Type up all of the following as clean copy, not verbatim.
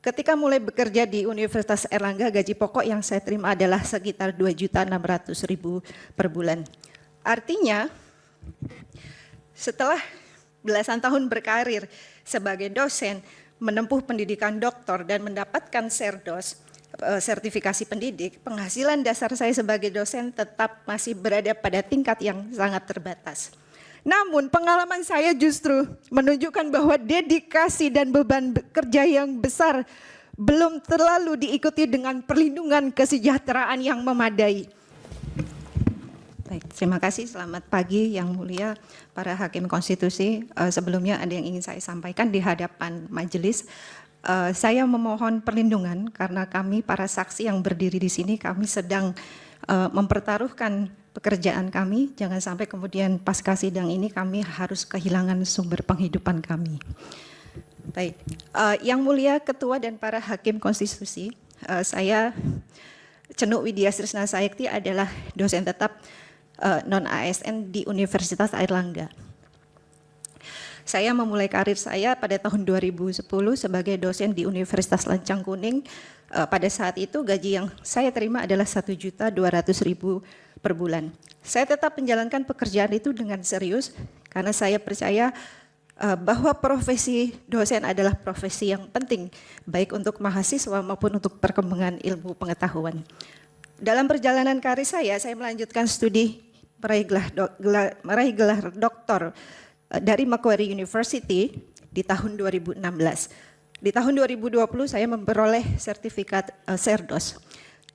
Ketika mulai bekerja di Universitas Airlangga, gaji pokok yang saya terima adalah sekitar 2.600.000 per bulan. Artinya, setelah belasan tahun berkarir sebagai dosen, menempuh pendidikan doktor dan mendapatkan serdos, sertifikasi pendidik, penghasilan dasar saya sebagai dosen tetap masih berada pada tingkat yang sangat terbatas. Namun pengalaman saya justru menunjukkan bahwa dedikasi dan beban kerja yang besar belum terlalu diikuti dengan perlindungan kesejahteraan yang memadai. Baik, terima kasih. Selamat pagi yang mulia para hakim konstitusi. Sebelumnya ada yang ingin saya sampaikan di hadapan majelis. Saya memohon perlindungan karena kami para saksi yang berdiri di sini, kami sedang mempertaruhkan pekerjaan kami, jangan sampai kemudian pasca sidang ini kami harus kehilangan sumber penghidupan kami. Baik, yang mulia ketua dan para hakim konstitusi, saya Cenuk Widya Srisna Sayekti adalah dosen tetap non-ASN di Universitas Airlangga. Saya memulai karir saya pada tahun 2010 sebagai dosen di Universitas Lancang Kuning. Pada saat itu gaji yang saya terima adalah 1.200.000 per bulan. Saya tetap menjalankan pekerjaan itu dengan serius karena saya percaya bahwa profesi dosen adalah profesi yang penting baik untuk mahasiswa maupun untuk perkembangan ilmu pengetahuan. Dalam perjalanan karir saya melanjutkan studi meraih gelar doktor dari Macquarie University di tahun 2016. Di tahun 2020 saya memperoleh sertifikat serdos.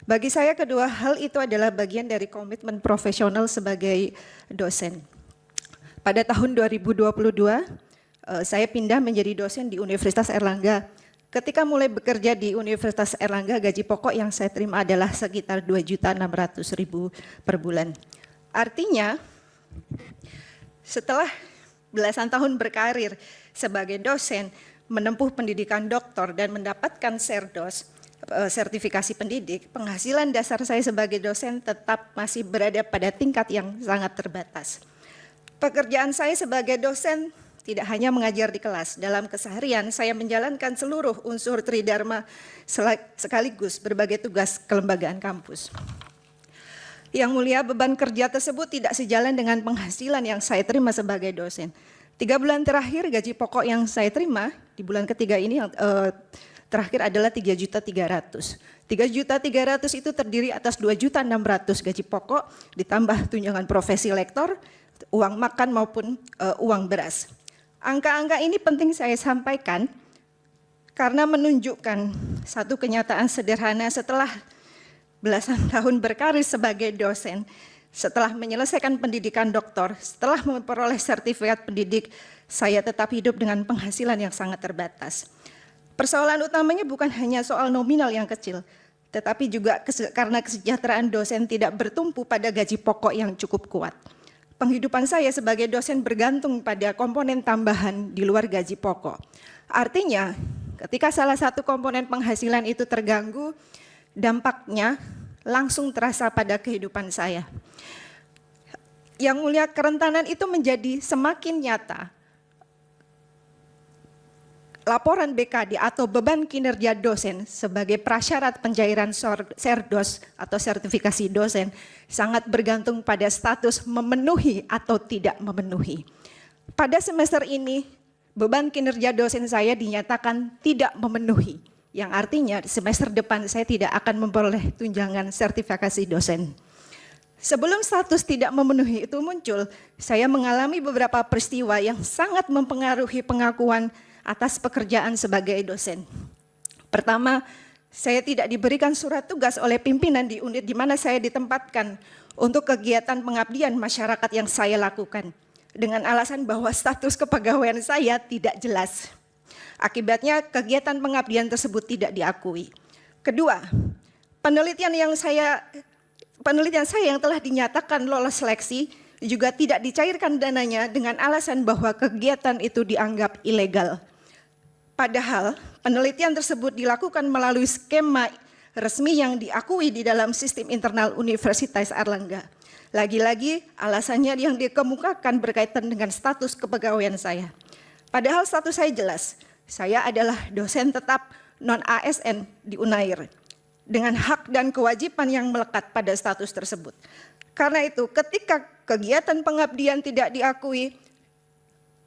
Bagi saya kedua hal itu adalah bagian dari komitmen profesional sebagai dosen. Pada tahun 2022 saya pindah menjadi dosen di Universitas Airlangga. Ketika mulai bekerja di Universitas Airlangga, gaji pokok yang saya terima adalah sekitar 2.600.000 per bulan. Artinya setelah belasan tahun berkarir sebagai dosen, menempuh pendidikan doktor dan mendapatkan serdos, sertifikasi pendidik, penghasilan dasar saya sebagai dosen tetap masih berada pada tingkat yang sangat terbatas. Pekerjaan saya sebagai dosen tidak hanya mengajar di kelas, dalam keseharian saya menjalankan seluruh unsur tridharma sekaligus berbagai tugas kelembagaan kampus. Yang mulia, beban kerja tersebut tidak sejalan dengan penghasilan yang saya terima sebagai dosen. 3 bulan terakhir gaji pokok yang saya terima di bulan ketiga ini yang terakhir adalah 3.300.000. 3.300.000 itu terdiri atas 2.600.000 gaji pokok ditambah tunjangan profesi lektor, uang makan maupun uang beras. Angka-angka ini penting saya sampaikan karena menunjukkan satu kenyataan sederhana setelah belasan tahun berkarir sebagai dosen, setelah menyelesaikan pendidikan doktor, setelah memperoleh sertifikat pendidik, saya tetap hidup dengan penghasilan yang sangat terbatas. Persoalan utamanya bukan hanya soal nominal yang kecil, tetapi juga karena kesejahteraan dosen tidak bertumpu pada gaji pokok yang cukup kuat. Penghidupan saya sebagai dosen bergantung pada komponen tambahan di luar gaji pokok. Artinya, ketika salah satu komponen penghasilan itu terganggu, dampaknya langsung terasa pada kehidupan saya. Yang mulia, kerentanan itu menjadi semakin nyata. Laporan BKD atau beban kinerja dosen sebagai prasyarat pencairan serdos atau sertifikasi dosen sangat bergantung pada status memenuhi atau tidak memenuhi. Pada semester ini, beban kinerja dosen saya dinyatakan tidak memenuhi, yang artinya semester depan saya tidak akan memperoleh tunjangan sertifikasi dosen. Sebelum status tidak memenuhi itu muncul, saya mengalami beberapa peristiwa yang sangat mempengaruhi pengakuan atas pekerjaan sebagai dosen. Pertama, saya tidak diberikan surat tugas oleh pimpinan di unit di mana saya ditempatkan untuk kegiatan pengabdian masyarakat yang saya lakukan, dengan alasan bahwa status kepegawaian saya tidak jelas. Akibatnya kegiatan pengabdian tersebut tidak diakui. Kedua, penelitian saya yang telah dinyatakan lolos seleksi juga tidak dicairkan dananya dengan alasan bahwa kegiatan itu dianggap ilegal. Padahal penelitian tersebut dilakukan melalui skema resmi yang diakui di dalam sistem internal Universitas Airlangga. Lagi-lagi alasannya yang dikemukakan berkaitan dengan status kepegawaian saya. Padahal status saya jelas, saya adalah dosen tetap non-ASN di UNAIR dengan hak dan kewajiban yang melekat pada status tersebut. Karena itu, ketika kegiatan pengabdian tidak diakui,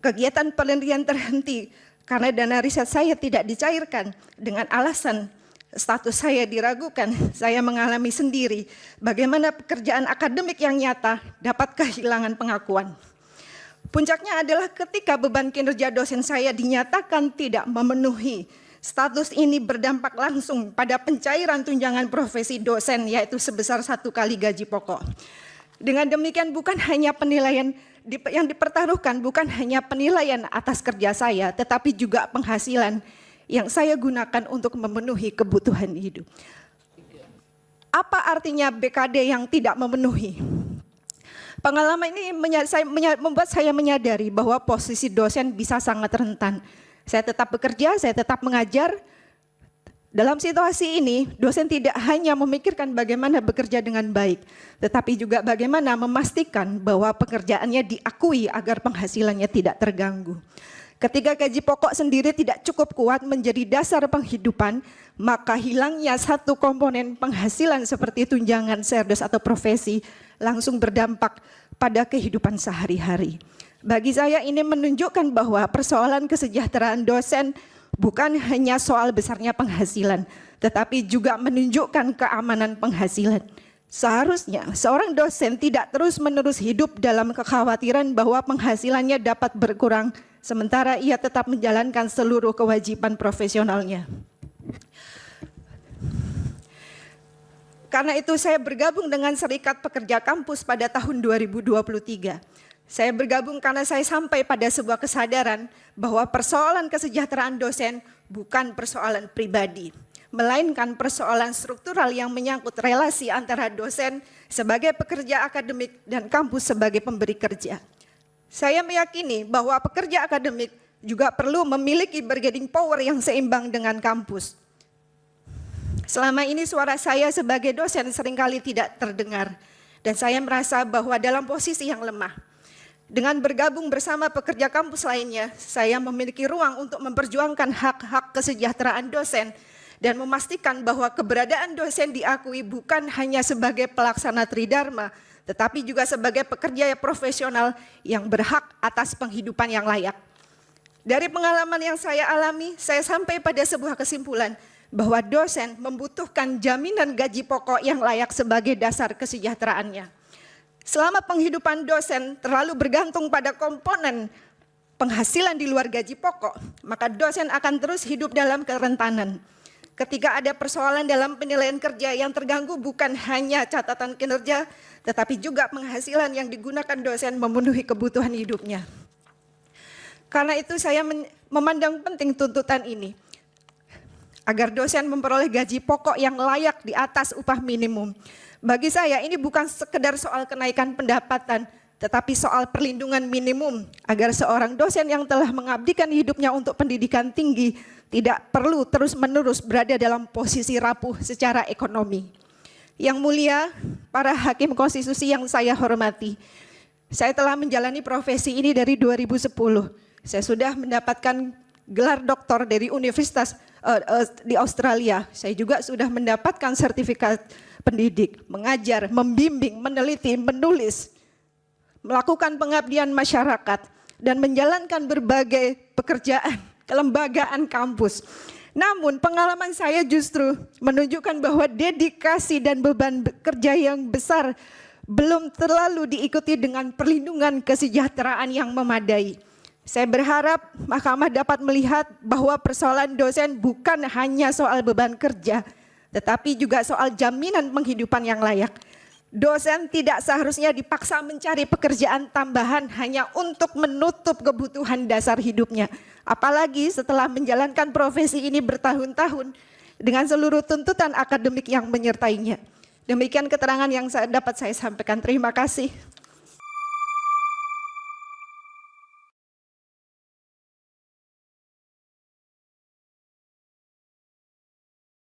kegiatan penelitian terhenti karena dana riset saya tidak dicairkan dengan alasan status saya diragukan, saya mengalami sendiri bagaimana pekerjaan akademik yang nyata dapat kehilangan pengakuan. Puncaknya adalah ketika beban kinerja dosen saya dinyatakan tidak memenuhi. Status ini berdampak langsung pada pencairan tunjangan profesi dosen, yaitu sebesar 1 kali gaji pokok. Dengan demikian bukan hanya penilaian yang dipertaruhkan, bukan hanya penilaian atas kerja saya, tetapi juga penghasilan yang saya gunakan untuk memenuhi kebutuhan hidup. Apa artinya BKD yang tidak memenuhi? Pengalaman ini membuat saya menyadari bahwa posisi dosen bisa sangat rentan. Saya tetap bekerja, saya tetap mengajar. Dalam situasi ini, dosen tidak hanya memikirkan bagaimana bekerja dengan baik, tetapi juga bagaimana memastikan bahwa pekerjaannya diakui agar penghasilannya tidak terganggu. Ketika gaji pokok sendiri tidak cukup kuat menjadi dasar penghidupan, maka hilangnya satu komponen penghasilan seperti tunjangan serdos atau profesi langsung berdampak pada kehidupan sehari-hari. Bagi saya ini menunjukkan bahwa persoalan kesejahteraan dosen bukan hanya soal besarnya penghasilan, tetapi juga menunjukkan keamanan penghasilan. Seharusnya seorang dosen tidak terus-menerus hidup dalam kekhawatiran bahwa penghasilannya dapat berkurang, sementara ia tetap menjalankan seluruh kewajiban profesionalnya. Karena itu saya bergabung dengan Serikat Pekerja Kampus pada tahun 2023. Saya bergabung karena saya sampai pada sebuah kesadaran bahwa persoalan kesejahteraan dosen bukan persoalan pribadi, melainkan persoalan struktural yang menyangkut relasi antara dosen sebagai pekerja akademik dan kampus sebagai pemberi kerja. Saya meyakini bahwa pekerja akademik juga perlu memiliki bargaining power yang seimbang dengan kampus. Selama ini suara saya sebagai dosen seringkali tidak terdengar, dan saya merasa bahwa dalam posisi yang lemah. Dengan bergabung bersama pekerja kampus lainnya, saya memiliki ruang untuk memperjuangkan hak-hak kesejahteraan dosen dan memastikan bahwa keberadaan dosen diakui bukan hanya sebagai pelaksana tridharma, tetapi juga sebagai pekerja profesional yang berhak atas penghidupan yang layak. Dari pengalaman yang saya alami, saya sampai pada sebuah kesimpulan bahwa dosen membutuhkan jaminan gaji pokok yang layak sebagai dasar kesejahteraannya. Selama penghidupan dosen terlalu bergantung pada komponen penghasilan di luar gaji pokok, maka dosen akan terus hidup dalam kerentanan. Ketika ada persoalan dalam penilaian kerja yang terganggu bukan hanya catatan kinerja, tetapi juga penghasilan yang digunakan dosen memenuhi kebutuhan hidupnya. Karena itu saya memandang penting tuntutan ini, agar dosen memperoleh gaji pokok yang layak di atas upah minimum. Bagi saya ini bukan sekedar soal kenaikan pendapatan, tetapi soal perlindungan minimum agar seorang dosen yang telah mengabdikan hidupnya untuk pendidikan tinggi tidak perlu terus-menerus berada dalam posisi rapuh secara ekonomi. Yang mulia, para hakim konstitusi yang saya hormati, saya telah menjalani profesi ini dari 2010. Saya sudah mendapatkan gelar doktor dari universitas di Australia. Saya juga sudah mendapatkan sertifikat pendidik, mengajar, membimbing, meneliti, menulis, melakukan pengabdian masyarakat, dan menjalankan berbagai pekerjaan kelembagaan kampus. Namun pengalaman saya justru menunjukkan bahwa dedikasi dan beban kerja yang besar belum terlalu diikuti dengan perlindungan kesejahteraan yang memadai. Saya berharap mahkamah dapat melihat bahwa persoalan dosen bukan hanya soal beban kerja, tetapi juga soal jaminan penghidupan yang layak. Dosen tidak seharusnya dipaksa mencari pekerjaan tambahan hanya untuk menutup kebutuhan dasar hidupnya. Apalagi setelah menjalankan profesi ini bertahun-tahun dengan seluruh tuntutan akademik yang menyertainya. Demikian keterangan yang dapat saya sampaikan. Terima kasih.